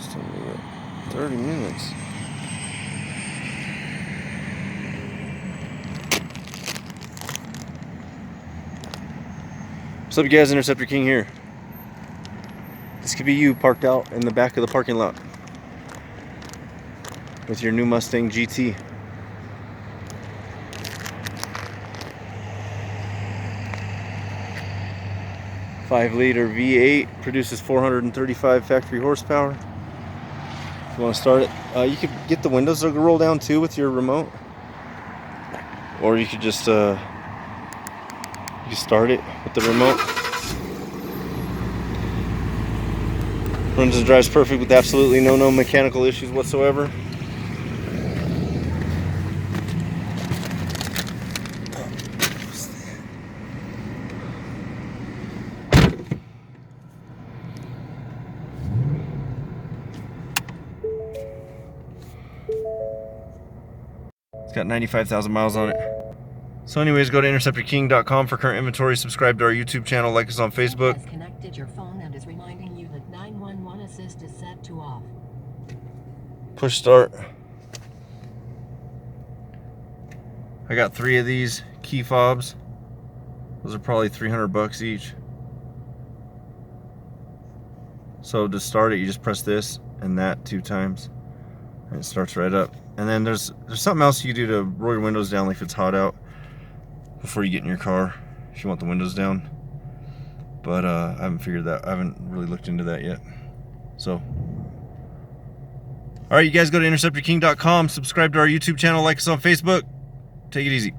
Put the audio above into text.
Just only got 30 minutes. What's up, you guys? Interceptor King here. This could be you parked out in the back of the parking lot with your new Mustang GT. .5-liter V8, produces 435 factory horsepower. If you want to start it, you could get the windows to roll down too with your remote, or you could just you start it with the remote. Runs and drives perfect with absolutely no mechanical issues whatsoever. It's got 95,000 miles on it. So anyways, go to interceptorking.com for current inventory. Subscribe to our YouTube channel. Like us on Facebook. Has connected your phone and is reminding you that 911 assist is set to off. Push start. I got 3 of these key fobs. Those are probably 300 bucks each. So to start it, you just press this and that 2 times, and it starts right up. And then there's something else you do to roll your windows down, like if it's hot out, before you get in your car, if you want the windows down. But I haven't figured that. I haven't really looked into that yet. So, all right, you guys go to interceptorking.com, subscribe to our YouTube channel, like us on Facebook. Take it easy.